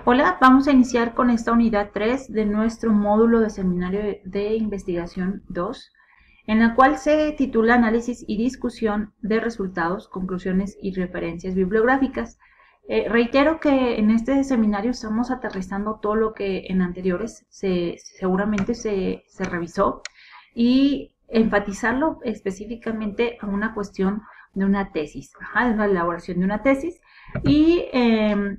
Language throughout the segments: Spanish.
Hola, vamos a iniciar con esta unidad 3 de nuestro módulo de seminario de investigación 2, en la cual se titula Análisis y discusión de resultados, conclusiones y referencias bibliográficas. Reitero que en este seminario estamos aterrizando todo lo que en anteriores seguramente se revisó y enfatizarlo específicamente a una cuestión de una tesis, de la elaboración de una tesis. Y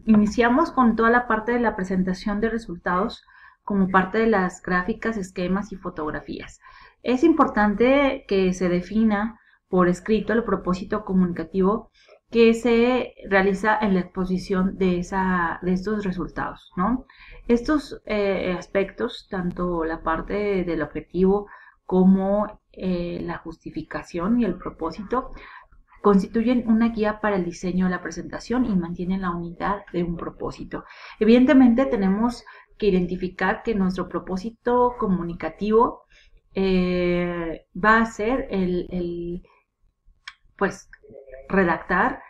iniciamos con toda la parte de la presentación de resultados como parte de las gráficas, esquemas y fotografías. Es importante que se defina por escrito el propósito comunicativo que se realiza en la exposición de estos resultados, ¿no? Estos aspectos, tanto la parte del objetivo como la justificación y el propósito, constituyen una guía para el diseño de la presentación y mantienen la unidad de un propósito. Evidentemente tenemos que identificar que nuestro propósito comunicativo va a ser pues, redactar,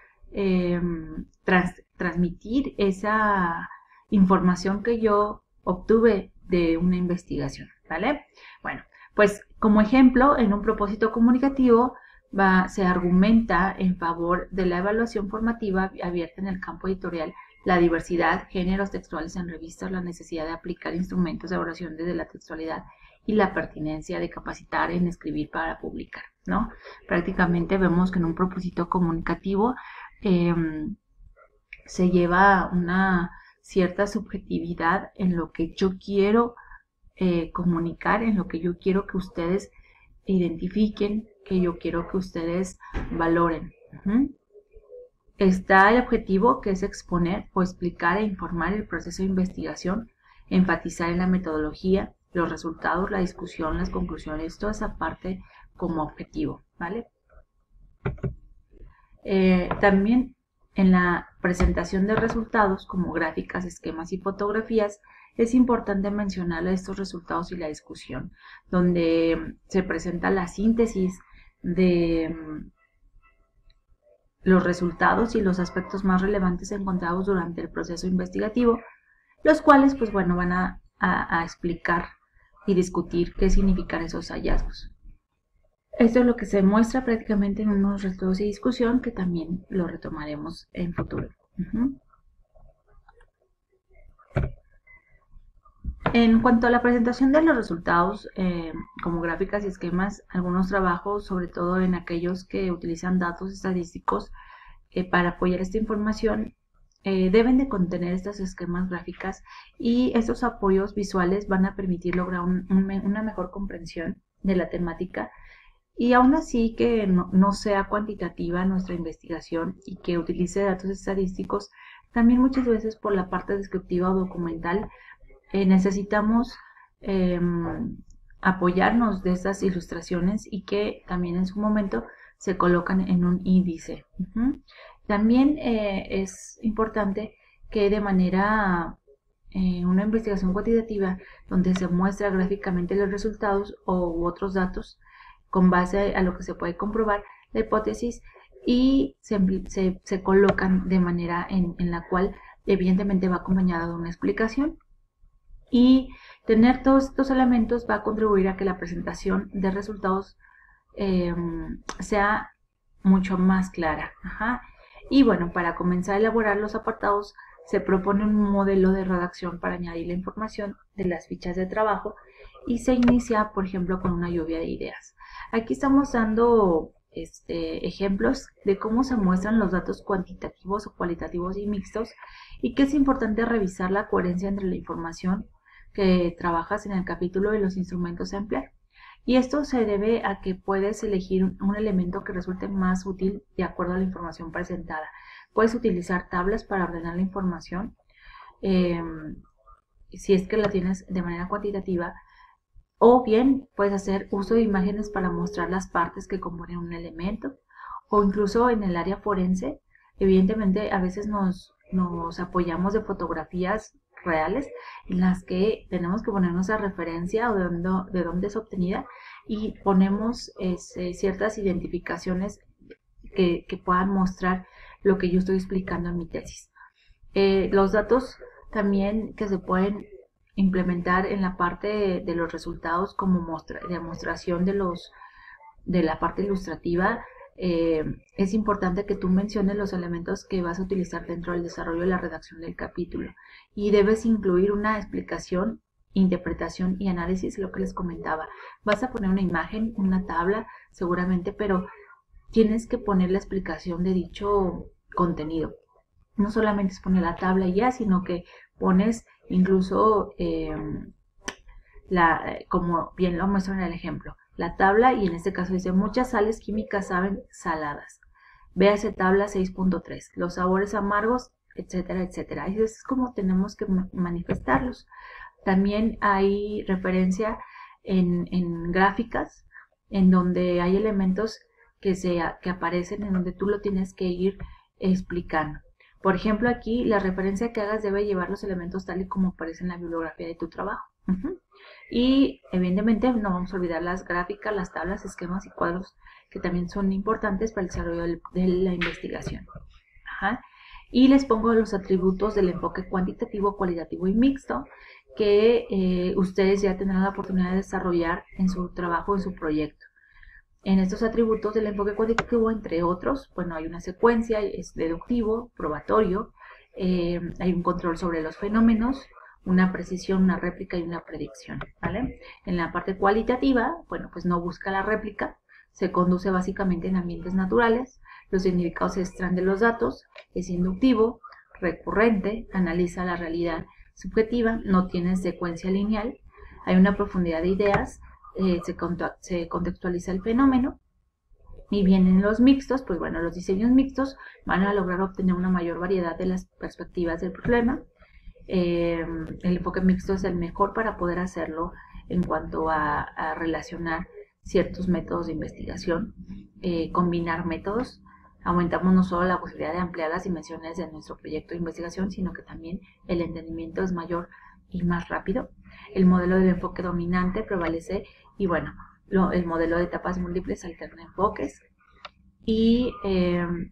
transmitir esa información que yo obtuve de una investigación, ¿vale? Bueno, pues como ejemplo, en un propósito comunicativo, se argumenta en favor de la evaluación formativa abierta en el campo editorial, la diversidad, géneros textuales en revistas, la necesidad de aplicar instrumentos de evaluación desde la textualidad y la pertinencia de capacitar en escribir para publicar, ¿no? Prácticamente vemos que en un propósito comunicativo se lleva una cierta subjetividad en lo que yo quiero comunicar, en lo que yo quiero que ustedes identifiquen, que yo quiero que ustedes valoren. Está el objetivo, que es exponer o explicar e informar el proceso de investigación, enfatizar en la metodología, los resultados, la discusión, las conclusiones, toda esa parte como objetivo, ¿vale? También en la presentación de resultados como gráficas, esquemas y fotografías, es importante mencionar estos resultados y la discusión, donde se presenta la síntesis de los resultados y los aspectos más relevantes encontrados durante el proceso investigativo, los cuales, pues bueno, van a explicar y discutir qué significan esos hallazgos. Esto es lo que se muestra prácticamente en unos resultados de discusión, que también lo retomaremos en futuro. En cuanto a la presentación de los resultados, como gráficas y esquemas, algunos trabajos, sobre todo en aquellos que utilizan datos estadísticos para apoyar esta información, deben de contener estas esquemas gráficas, y estos apoyos visuales van a permitir lograr una mejor comprensión de la temática, y aún así que no sea cuantitativa nuestra investigación y que utilice datos estadísticos. También muchas veces por la parte descriptiva o documental necesitamos apoyarnos de estas ilustraciones, y que también en su momento se colocan en un índice. También es importante que de manera una investigación cuantitativa, donde se muestra gráficamente los resultados u otros datos con base a lo que se puede comprobar la hipótesis, y se colocan de manera en la cual evidentemente va acompañada de una explicación. Y tener todos estos elementos va a contribuir a que la presentación de resultados sea mucho más clara. Y bueno, para comenzar a elaborar los apartados, se propone un modelo de redacción para añadir la información de las fichas de trabajo, y se inicia, por ejemplo, con una lluvia de ideas. Aquí estamos dando ejemplos de cómo se muestran los datos cuantitativos o cualitativos y mixtos, y que es importante revisar la coherencia entre la información que trabajas en el capítulo de los instrumentos a emplear. Y esto se debe a que puedes elegir un elemento que resulte más útil de acuerdo a la información presentada. Puedes utilizar tablas para ordenar la información, si es que la tienes de manera cuantitativa, o bien puedes hacer uso de imágenes para mostrar las partes que componen un elemento, o incluso en el área forense, evidentemente a veces nos apoyamos de fotografías reales en las que tenemos que ponernos a referencia o de dónde es obtenida, y ponemos ciertas identificaciones que puedan mostrar lo que yo estoy explicando en mi tesis. Los datos también que se pueden implementar en la parte de los resultados como demostración de la parte ilustrativa. Es importante que tú menciones los elementos que vas a utilizar dentro del desarrollo de la redacción del capítulo y debes incluir una explicación, interpretación y análisis, lo que les comentaba. Vas a poner una imagen, una tabla seguramente, pero tienes que poner la explicación de dicho contenido. No solamente es poner la tabla y ya, sino que pones incluso como bien lo muestro en el ejemplo, la tabla, y en este caso dice muchas sales químicas saben saladas. Véase tabla 6.3, los sabores amargos, etcétera, etcétera. Así es como tenemos que manifestarlos. También hay referencia en gráficas, en donde hay elementos que aparecen, en donde tú lo tienes que ir explicando. Por ejemplo, aquí la referencia que hagas debe llevar los elementos tal y como aparece en la bibliografía de tu trabajo. Y evidentemente no vamos a olvidar las gráficas, las tablas, esquemas y cuadros, que también son importantes para el desarrollo de la investigación. Y les pongo los atributos del enfoque cuantitativo, cualitativo y mixto, que ustedes ya tendrán la oportunidad de desarrollar en su trabajo, en su proyecto. En estos atributos del enfoque cuantitativo, entre otros, bueno, hay una secuencia, es deductivo, probatorio, hay un control sobre los fenómenos, una precisión, una réplica y una predicción, ¿vale? En la parte cualitativa, bueno, pues no busca la réplica, se conduce básicamente en ambientes naturales, los significados se extraen de los datos, es inductivo, recurrente, analiza la realidad subjetiva, no tiene secuencia lineal, hay una profundidad de ideas, se contextualiza el fenómeno. Y vienen los mixtos, pues bueno, los diseños mixtos van a lograr obtener una mayor variedad de las perspectivas del problema. El enfoque mixto es el mejor para poder hacerlo en cuanto a relacionar ciertos métodos de investigación, combinar métodos. Aumentamos no solo la posibilidad de ampliar las dimensiones de nuestro proyecto de investigación, sino que también el entendimiento es mayor y más rápido. El modelo del enfoque dominante prevalece y bueno, el modelo de etapas múltiples alterna enfoques. Y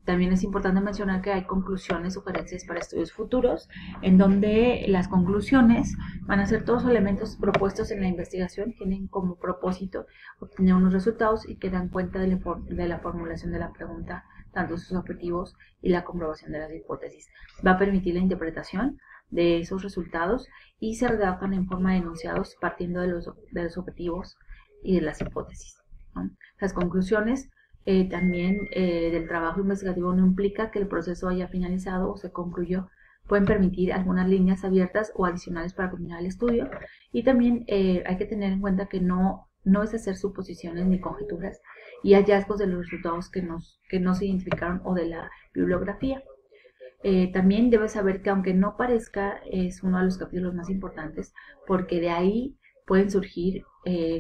también es importante mencionar que hay conclusiones, sugerencias para estudios futuros, en donde las conclusiones van a ser todos los elementos propuestos en la investigación, tienen como propósito obtener unos resultados y que dan cuenta de la formulación de la pregunta, tanto sus objetivos y la comprobación de las hipótesis. Va a permitir la interpretación de esos resultados y se redactan en forma de enunciados partiendo de los objetivos y de las hipótesis, ¿no? Las conclusiones también del trabajo investigativo no implica que el proceso haya finalizado o se concluyó. Pueden permitir algunas líneas abiertas o adicionales para continuar el estudio. Y también hay que tener en cuenta que no es hacer suposiciones ni conjeturas y hallazgos de los resultados que no se identificaron o de la bibliografía. También debes saber que aunque no parezca, es uno de los capítulos más importantes, porque de ahí pueden surgir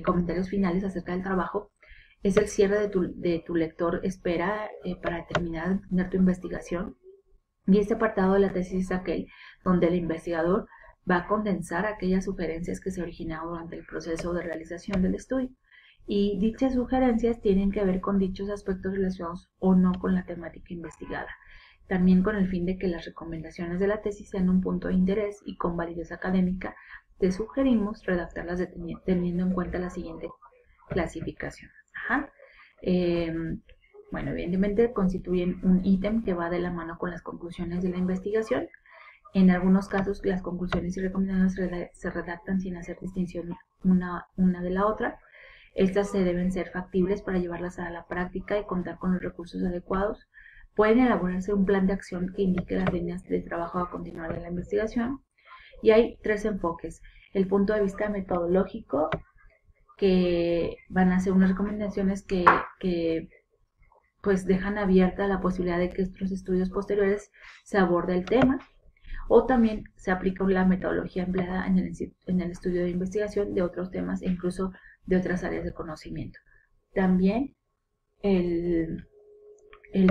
comentarios finales acerca del trabajo. Es el cierre de tu lector espera para terminar de entender tu investigación. Y este apartado de la tesis es aquel donde el investigador va a condensar aquellas sugerencias que se originaron durante el proceso de realización del estudio. Y dichas sugerencias tienen que ver con dichos aspectos relacionados o no con la temática investigada. También con el fin de que las recomendaciones de la tesis sean un punto de interés y con validez académica, te sugerimos redactarlas teniendo en cuenta la siguiente clasificación. Bueno, evidentemente constituyen un ítem que va de la mano con las conclusiones de la investigación. En algunos casos las conclusiones y recomendaciones se redactan sin hacer distinción una de la otra. Estas se deben ser factibles para llevarlas a la práctica y contar con los recursos adecuados. Pueden elaborarse un plan de acción que indique las líneas de trabajo a continuar en la investigación. Y hay tres enfoques. El punto de vista metodológico, que van a ser unas recomendaciones que pues dejan abierta la posibilidad de que estos estudios posteriores se aborde el tema, o también se aplica la metodología empleada en el estudio de investigación de otros temas e incluso de otras áreas de conocimiento. También el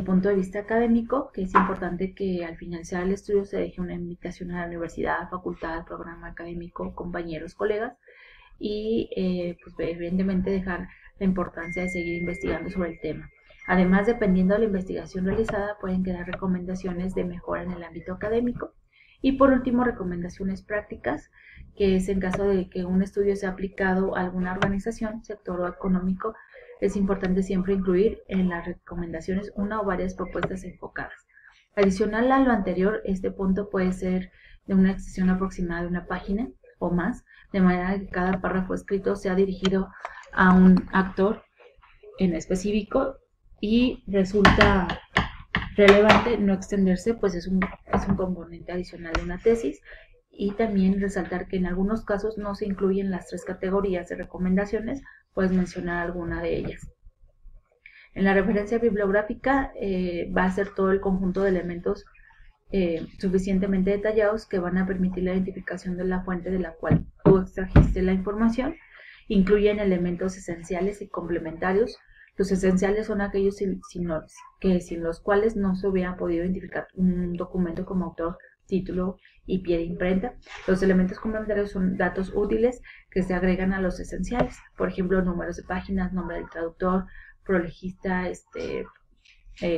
punto de vista académico, que es importante que al finalizar el estudio se deje una invitación a la universidad, facultad, programa académico, compañeros, colegas, y pues evidentemente dejar la importancia de seguir investigando sobre el tema. Además, dependiendo de la investigación realizada, pueden quedar recomendaciones de mejora en el ámbito académico Y por último, recomendaciones prácticas, que es en caso de que un estudio sea aplicado a alguna organización, sector o económico, es importante siempre incluir en las recomendaciones una o varias propuestas enfocadas. Adicional a lo anterior, este punto puede ser de una extensión aproximada de una página o más, de manera que cada párrafo escrito sea dirigido a un actor en específico, y resulta relevante no extenderse, pues es un componente adicional de una tesis. Y también resaltar que en algunos casos no se incluyen las 3 categorías de recomendaciones, puedes mencionar alguna de ellas. En la referencia bibliográfica va a ser todo el conjunto de elementos suficientemente detallados que van a permitir la identificación de la fuente de la cual tú extrajiste la información. Incluyen elementos esenciales y complementarios. Los esenciales son aquellos sin los cuales no se hubiera podido identificar un documento como autor, título y pie de imprenta. Los elementos complementarios son datos útiles que se agregan a los esenciales, por ejemplo, números de páginas, nombre del traductor, prolegista,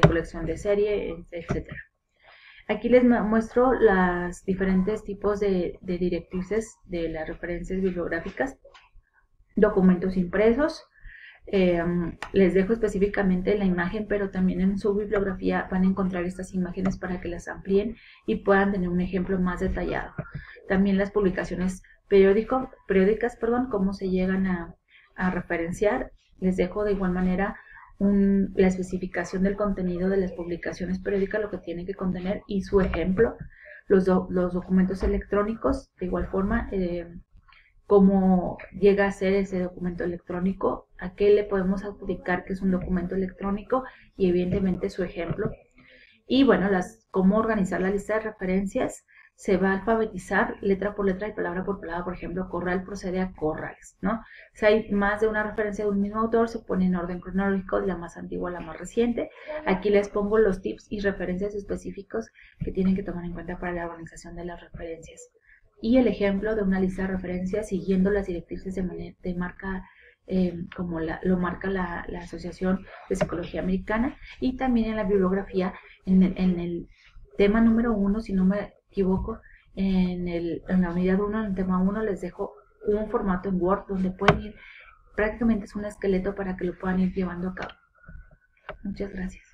colección de serie, etc. Aquí les muestro los diferentes tipos de directrices de las referencias bibliográficas. Documentos impresos. Les dejo específicamente la imagen, pero también en su bibliografía van a encontrar estas imágenes para que las amplíen y puedan tener un ejemplo más detallado. También las publicaciones periódicas, cómo se llegan a referenciar. Les dejo de igual manera la especificación del contenido de las publicaciones periódicas, lo que tienen que contener y su ejemplo. Los documentos electrónicos, de igual forma, cómo llega a ser ese documento electrónico, a qué le podemos adjudicar que es un documento electrónico y evidentemente su ejemplo. Y bueno, cómo organizar la lista de referencias. Se va a alfabetizar letra por letra y palabra por palabra. Por ejemplo, Corral procede a Corrales, ¿no? Si hay más de una referencia de un mismo autor, se pone en orden cronológico de la más antigua a la más reciente. Aquí les pongo los tips y referencias específicos que tienen que tomar en cuenta para la organización de las referencias. Y el ejemplo de una lista de referencias siguiendo las directrices de marca, como lo marca la Asociación de Psicología Americana. Y también en la bibliografía, en el tema número 1, si no me equivoco, en la unidad 1, en el tema 1, les dejo un formato en Word donde pueden ir, prácticamente es un esqueleto para que lo puedan ir llevando a cabo. Muchas gracias.